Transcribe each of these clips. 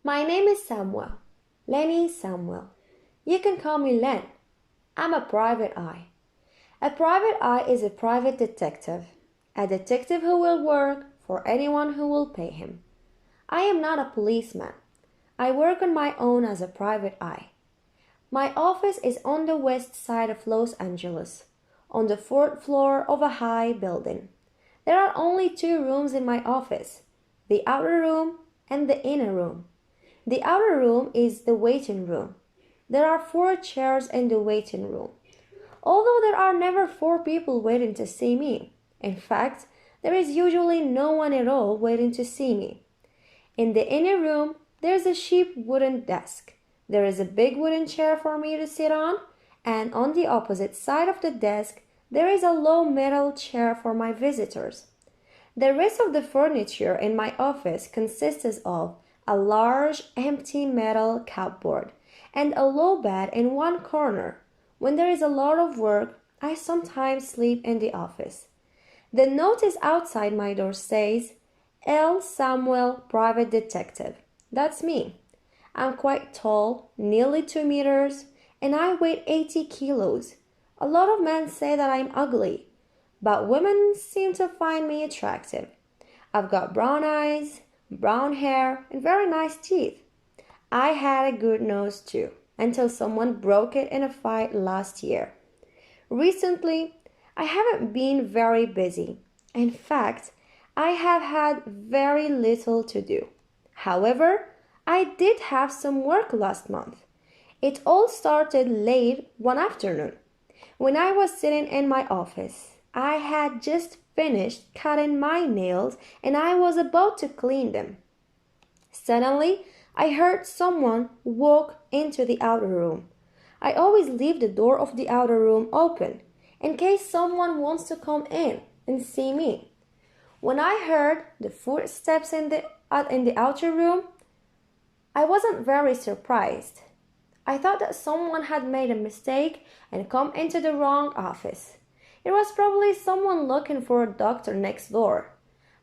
My name is Samuel. Lenny Samuel. You can call me Len. I'm a private eye. A private eye is a private detective. A detective who will work for anyone who will pay him. I am not a policeman. I work on my own as a private eye. My office is on the west side of Los Angeles, on the fourth floor of a high building. There are only 2 rooms in my office, the outer room and the inner room. The outer room is the waiting room. There are 4 chairs in the waiting room, although there are never 4 people waiting to see me. In fact, there is usually no one at all waiting to see me. In the inner room, there is a cheap wooden desk. There is a big wooden chair for me to sit on, and on the opposite side of the desk, there is a low metal chair for my visitors. The rest of the furniture in my office consists of a large empty metal cupboard and a low bed in one corner. When there is a lot of work, I sometimes sleep in the office. The notice outside my door says, L. Samuel, Private Detective. That's me. I'm quite tall, nearly 2 meters, and I weigh 80 kilos. A lot of men say that I'm ugly, but women seem to find me attractive. I've got brown eyes, brown hair, and very nice teeth. I had a good nose too, until someone broke it in a fight last year. Recently, I haven't been very busy. In fact, I have had very little to do. However, I did have some work last month. It all started late one afternoon. When I was sitting in my office, I had just finished cutting my nails and I was about to clean them. Suddenly, I heard someone walk into the outer room. I always leave the door of the outer room open in case someone wants to come in and see me. When I heard the footsteps in the outer room, I wasn't very surprised. I thought that someone had made a mistake and come into the wrong office. It was probably someone looking for a doctor next door.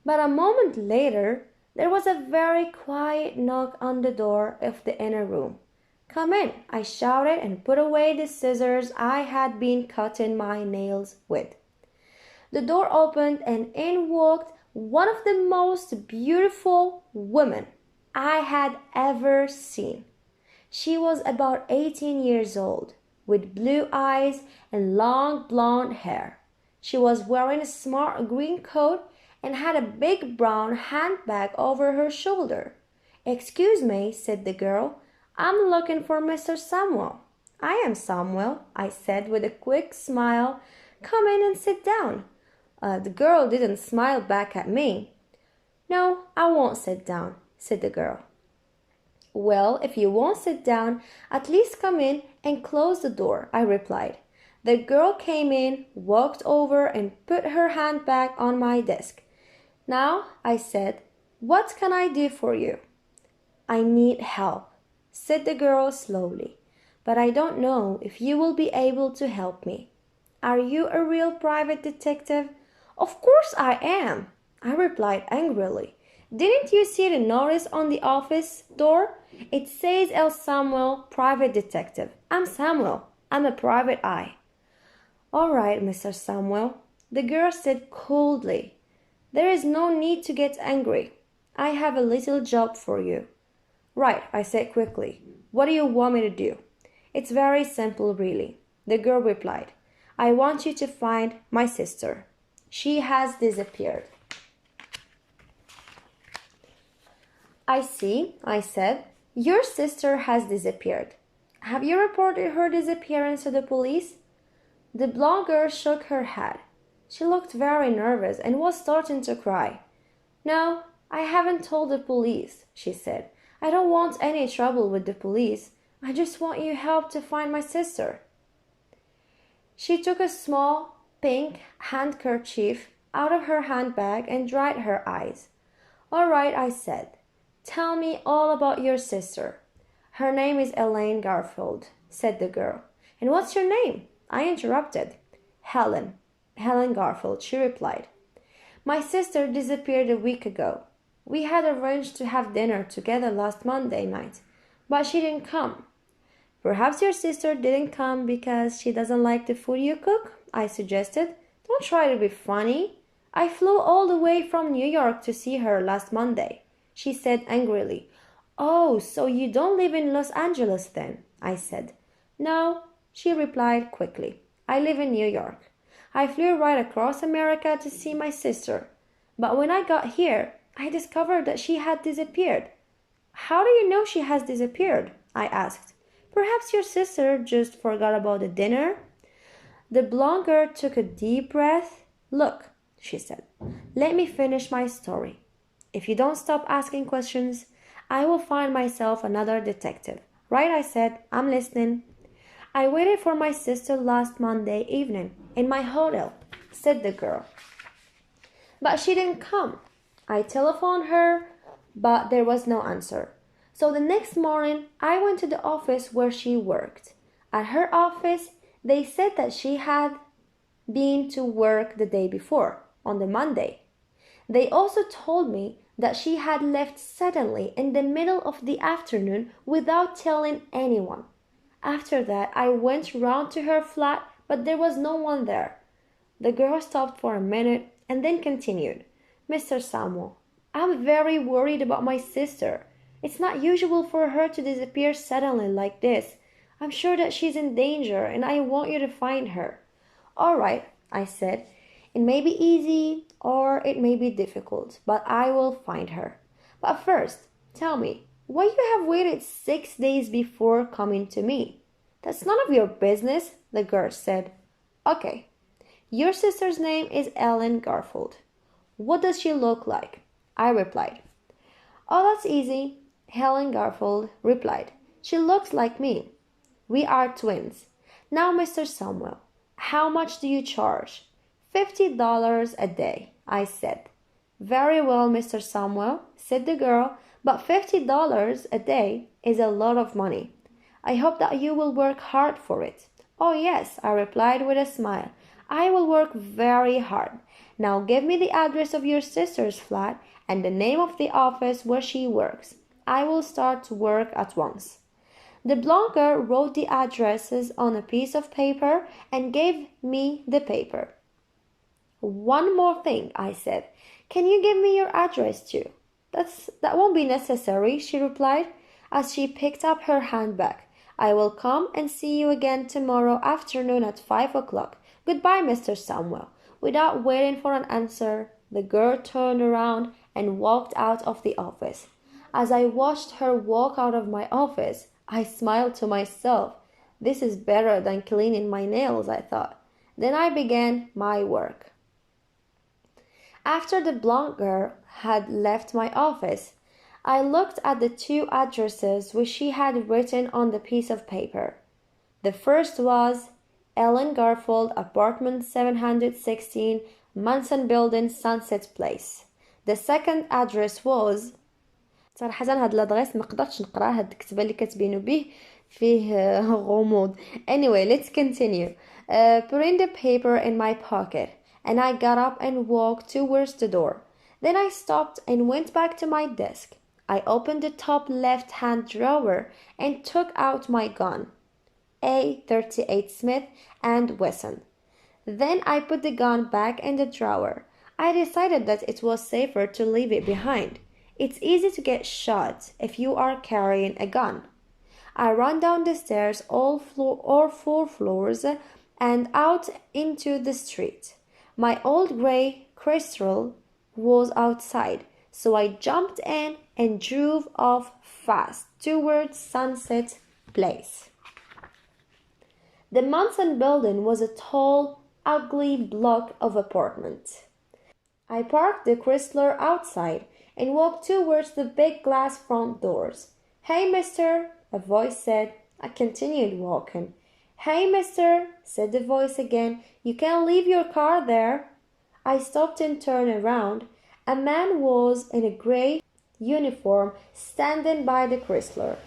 But a moment later, there was a very quiet knock on the door of the inner room. Come in, I shouted and put away the scissors I had been cutting my nails with. The door opened and in walked one of the most beautiful women I had ever seen. She was about 18 years old, with blue eyes and long blonde hair. She was wearing a smart green coat and had a big brown handbag over her shoulder. Excuse me, said the girl. I'm looking for Mr. Samuel. I am Samuel, I said with a quick smile. Come in and sit down. The girl didn't smile back at me. No, I won't sit down, said the girl. Well, if you won't sit down, at least come in and close the door, I replied. The girl came in, walked over, and put her handbag on my desk. Now, I said, what can I do for you? I need help, said the girl slowly, but I don't know if you will be able to help me. Are you a real private detective? Of course I am, I replied angrily. Didn't you see the notice on the office door? It says L. Samuel, Private Detective. I'm Samuel. I'm a private eye. All right, Mr. Samuel, the girl said coldly. There is no need to get angry. I have a little job for you. Right, I said quickly. What do you want me to do? It's very simple, really, the girl replied. I want you to find my sister. She has disappeared. I see, I said. Your sister has disappeared. Have you reported her disappearance to the police? The blonde girl shook her head. She looked very nervous and was starting to cry. No, I haven't told the police, she said. I don't want any trouble with the police. I just want your help to find my sister. She took a small pink handkerchief out of her handbag and dried her eyes. All right, I said. Tell me all about your sister. Her name is Elaine Garfield, said the girl. And what's your name? I interrupted. Helen Garfield, she replied. My sister disappeared a week ago. We had arranged to have dinner together last Monday night, but she didn't come. Perhaps your sister didn't come because she doesn't like the food you cook, I suggested. Don't try to be funny. I flew all the way from New York to see her last Monday, she said angrily. Oh, so you don't live in Los Angeles then, I said. No, she replied quickly. I live in New York. I flew right across America to see my sister. But when I got here, I discovered that she had disappeared. How do you know she has disappeared? I asked. Perhaps your sister just forgot about the dinner? The blonde girl took a deep breath. Look, she said, let me finish my story. If you don't stop asking questions, I will find myself another detective. Right, I said. I'm listening. I waited for my sister last Monday evening in my hotel, said the girl. But she didn't come. I telephoned her, but there was no answer. So the next morning, I went to the office where she worked. At her office, they said that she had been to work the day before, on the Monday. They also told me that she had left suddenly in the middle of the afternoon without telling anyone. After that, I went round to her flat, but there was no one there. The girl stopped for a minute and then continued. Mr. Samuel, I'm very worried about my sister. It's not usual for her to disappear suddenly like this. I'm sure that she's in danger and I want you to find her. All right, I said. It may be easy or it may be difficult, but I will find her. But first, tell me, why you have waited 6 days before coming to me? That's none of your business, the girl said. Okay. Your sister's name is Ellen Garfield. What does she look like? I replied. Oh, that's easy. Helen Garfield replied. She looks like me. We are twins. Now, Mr. Samuel, how much do you charge? $50 a day, I said. Very well, Mr. Samuel, said the girl, but $50 a day is a lot of money. I hope that you will work hard for it. Oh, yes, I replied with a smile. I will work very hard. Now give me the address of your sister's flat and the name of the office where she works. I will start to work at once. The blonde girl wrote the addresses on a piece of paper and gave me the paper. One more thing, I said. Can you give me your address too? That won't be necessary, she replied, as she picked up her handbag. I will come and see you again tomorrow afternoon at 5 o'clock. Goodbye, Mr. Samuel. Without waiting for an answer, the girl turned around and walked out of the office. As I watched her walk out of my office, I smiled to myself. This is better than cleaning my nails, I thought. Then I began my work. After the blonde girl had left my office, I looked at the two addresses which she had written on the piece of paper. The first was Ellen Garfield, apartment 716, Manson Building, Sunset Place. The second address was صراحة هاد الادريس ما قدرتش نقراه هاد الكتابة اللي كاتبينو به فيه غموض. Anyway, let's continue. Putting the paper in my pocket, and I got up and walked towards the door. Then I stopped and went back to my desk. I opened the top left-hand drawer and took out my gun, A38 Smith & Wesson. Then I put the gun back in the drawer. I decided that it was safer to leave it behind. It's easy to get shot if you are carrying a gun. I ran down the stairs all 4 floors and out into the street. My old gray Crystal was outside, so I jumped in and drove off fast towards Sunset Place. The Manson Building was a tall, ugly block of apartments. I parked the Chrysler outside and walked towards the big glass front doors. Hey, mister, a voice said. I continued walking. Hey, mister, said the voice again, you can leave your car there. I stopped and turned around. A man was in a gray uniform standing by the Chrysler.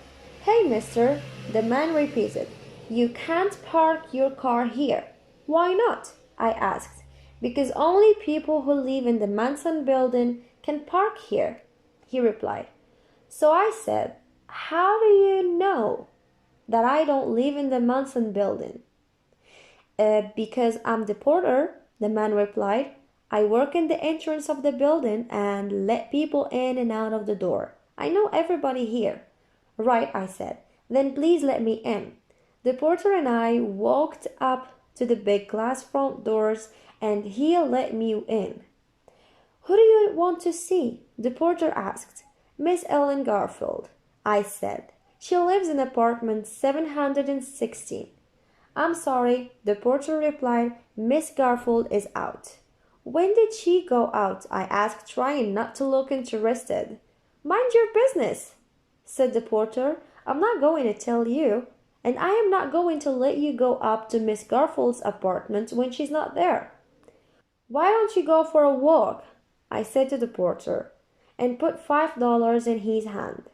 Hey, mister, the man repeated. You can't park your car here. Why not? I asked. Because only people who live in the Manson Building can park here. he replied. So I said, how do you know that I don't live in the Manson building? Because I'm the porter, the man replied. I work in the entrance of the building and let people in and out of the door. I know everybody here. Right, I said. Then please let me in. The porter and I walked up to the big glass front doors and he let me in. Who do you want to see? The porter asked. Miss Ellen Garfield, I said. She lives in apartment 716. I'm sorry, the porter replied. Miss Garfield is out. When did she go out? I asked, trying not to look interested. Mind your business, said the porter. I'm not going to tell you, and I am not going to let you go up to Miss Garfield's apartment when she's not there. Why don't you go for a walk? I said to the porter, and put $5 in his hand.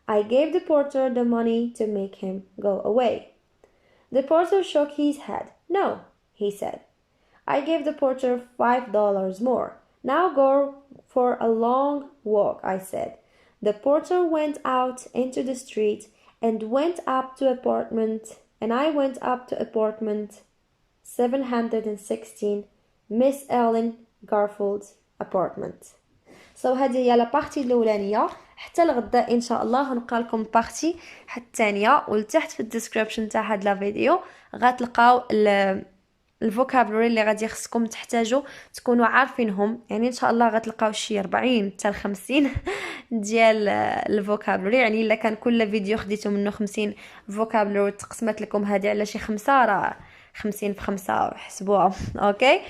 I gave the porter the money to make him go away. The porter shook his head. No, he said. I gave the porter $5 more. Now go for a long walk, I said. The porter went out into the street and went up to apartment, and I went up to apartment 716, Miss Ellen Garfield's apartment. هذه هي لا بارتي الاولانيه. حتى الغدا ان شاء الله غنقرا لكم بارتي الثانيه، ولتحت في الديسكريبشن تاع هذا لا فيديو غتلقاو الفوكابولري اللي غادي خصكم تحتاجوا تكونوا عارفينهم. يعني ان شاء الله غتلقاو شي 40 حتى 50 ديال الفوكابولري. يعني الا كان كل فيديو خديتو منه 50 فوكابولري وتقسمت لكم هذه على شي 5، راه 50 في 5 حسبوها. اوكي،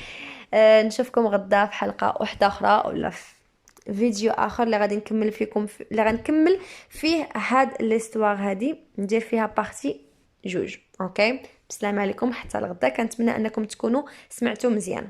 نشوفكم غدا في حلقه واحده اخرى ولا في فيديو اخر اللي غادي نكمل فيكم اللي غنكمل فيه هاد ليستوار هادي، ندير فيها بارتي 2. اوكي، بسلام عليكم حتى الغدا. كنتمنى انكم تكونوا سمعتوا مزيان.